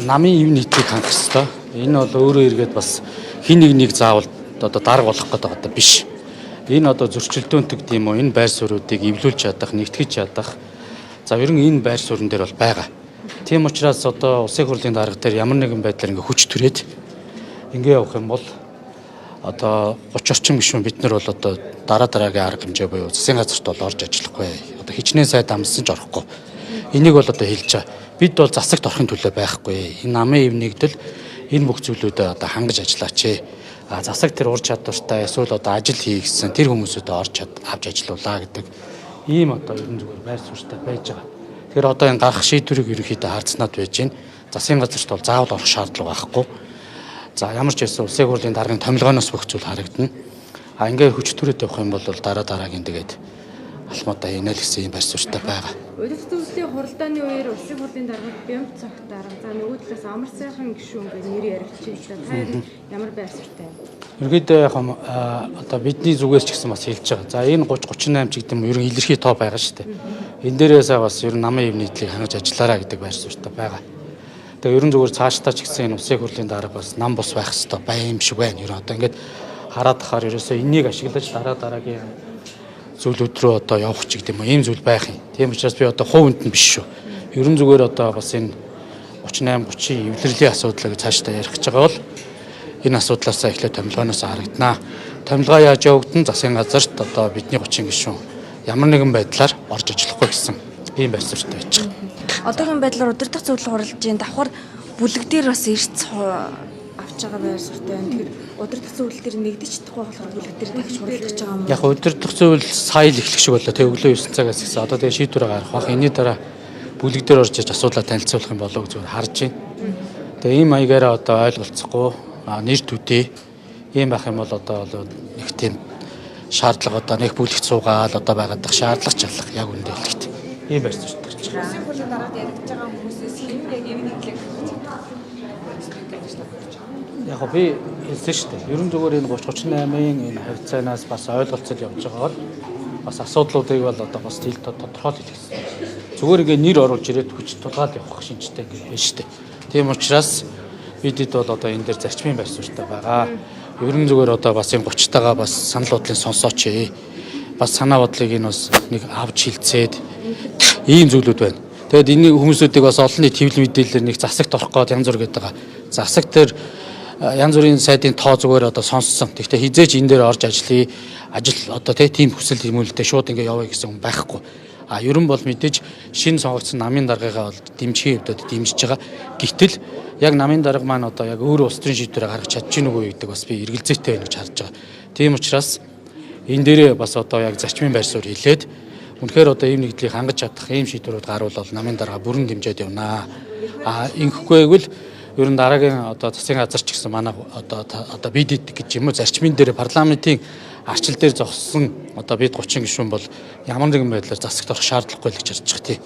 намын ив нийтлийг хангах хэрэгтэй. Энэ бол өөрөө эргээд бас хин нэг заавал одоо дарга болох гэдэг одоо биш. Энэ одоо зөрчилдөөнтэй тийм үү, энэ байр суурьуудыг эвлүүлж чадах, нэгтгэж чадах. За ер нь энэ байр суурин дээр бол байгаа. Тийм учраас одоо улсын хурлын дарга дээр ямар нэгэн байдлаар ингээ хүч түрээд ингээ явах юм бол одоо 30 орчим гишүүн бид нар бол одоо дараагийн арга хэмжээ буюу засгийн газарт бол орж ажиллахгүй. Одоо хичнээн сайд амссан ч орохгүй. Энийг бол одоо хэлж байгаа. Бид бол засагт орохын төлөө байхгүй. Энэ намын ив нэгдэл энэ бүх зүйлүүдэд одоо хангаж ажиллаач. Засаг тэр ур чадвартай эсвэл одоо ажил хийгсэн тэр хүмүүсүүдэд орж авч ажиллаулаа гэдэг ийм одоо ерөн зүгээр байр суурьтай байж байгаа. Тэгэхээр одоо энэ гарах шийдвэрийг ерөнхийдөө хардснаад байж байна. Засгийн газарт бол заавал орох шаардлага байхгүй. За ямар ч байсан улсын хурлын даргын томилгооноос бүх зүйл харагдана. Ингээд хүч төрөд явах юм бол дараагийн тэгээд алмуудаа хийнэ л гэсэн юм байр суурьтай байгаа. Удирдах зүйлсийн хуралдааны үеэр улсын хурлын даргад бямт цагт дарга. За нөгөө талаас амар сайхан гишүүн гэж нэр ярилцсан. Та ямар байр суурьтай вэ? Ерөнхийдөө яг одоо бидний зүгээс ч гэсэн бас хэлж байгаа. За энэ 30-38 ч гэдэг юм ер нь илэрхий тоо байгаа шүү дээ. Энэ дээрээс бас ер нь намын ив нийтлийг хангаж ажиллаараа гэдэг байр суурьтай байгаа. Тэгээ ерөн зүгээр цаашдаа ч гэсэн энэ улсын хурлын дарга бас нам бус байх хэрэгтэй байм шиг байна. Ер нь одоо ингээд хараад тахаар ерөөсөө энийг ашиглаж дараагийн зүйлүүд рүү одоо явах ч гэдэг юм ийм зүйл байх юм. Тийм учраас би одоо хувь хүнд нь биш шүү. Ерөн зүгээр одоо бас энэ 38-30 эвлэрлэлийн асуудлыг цаашдаа ярих гэж байгаа бол энэ асуудлаасаа эхлээд томилгооноос харагданаа. Томилгоо яаж явагдана засгийн газарт одоо бидний 30 гишүүн ямар нэгэн байдлаар орж ажиллахгүй гэсэн ийм байр суурьтай байж байгаа. Одоогийн байдлаар удирдах зөвлөлт хурлын давхар бүлэг дээр бас эрс авч байгаа байр суурьтай байна. Тэгэхээр удирдах зөвлөлт дээр нэгдэж чадахгүй болохоор бүлэг дээр дахиж хурлаж байгаа юм. Яг удирдах зөвлөл сая л эхлэх шиг болоо. Тэг өглөө 9 цагаас ихсэн. Одоо тэгээ шийдвэр гаргах бах. Энэний дараа бүлэг дээр орж иж асуудлаа танилцуулах юм болоо гэж харж байна. Тэгээ ийм маягаараа одоо ойлголцохгүй нэр төдий ийм байх юм бол одоо нэг тийм шаардлага одоо нэг бүлэгт суугаал одоо байгаад шаардлага чалах яг үндэ хэлэхэд ийм байр суурьтай. Улсын хурлын дараад яригдж байгаа хүмүүсээс хэн яг эв нийтлэг яг би хэлсэн шүү дээ. Ерөн зүгээр энэ 30-38-ын энэ хавцаанаас бас ойлголцол явж байгаа бол бас асуудлуудыг бол одоо бас тодорхойлж хэлсэн. Зүгээр ингээ нэр оруулж ирээд хүч тулгаал явах шинжтэй ингээ байна шүү дээ. Тийм учраас бидэд бол одоо энэ дээр зарчмын байр суурьтай байгаа. Ерөн зүгээр одоо бас энэ 30-таагаа бас санал бодлын сонсооч. Бас санаа бодлыг энэ бас нэг авч хилцээд ийм зүйлүүд байна. Тэгэд энэ хүмүүсүүдийг бас олон нийт хэвлэл мэдээлэлээр нэг засагт орох гээд янз бүр гэдэг байгаа. Засаг дээр янз бүрийн сайдын тоо зүгээр одоо сонссон. Гэхдээ хизээч энэ дээр орж ажил одоо тийм хүсэл тэмүүлэлтэй шууд ингээ явъя гэсэн хүн байхгүй. Ерөн бол мэдээж шинэ сонгогдсон намын даргаагаа бол дэмжихийн хувьд дэмжиж байгаа. Гэтэл яг намын дарга маань одоо яг өөр улс төрийн шийдвэрээ гаргаж чадж гин үгүй гэдэг бас би эргэлзээтэй байна гэж харж байгаа. Тийм учраас энэ дээрээ бас одоо яг зарчмын байр суурь хэлээд үнэхээр одоо ийм нэгдлийг хангаж чадах ийм шийдвэрүүд гарвал намын дарга бүрэн дэмжиж явнаа. Ингэхгүй гэвэл ер нь дараагийн одоо засгийн газар ч гэсэн манай одоо бид гэж юм уу зарчмын дээр парламентын арчил дээр зогссон одоо бид 30 гишүүн бол ямар нэгэн байдлаар засагт орох шаардлагагүй л гэж харж байгаа тийм.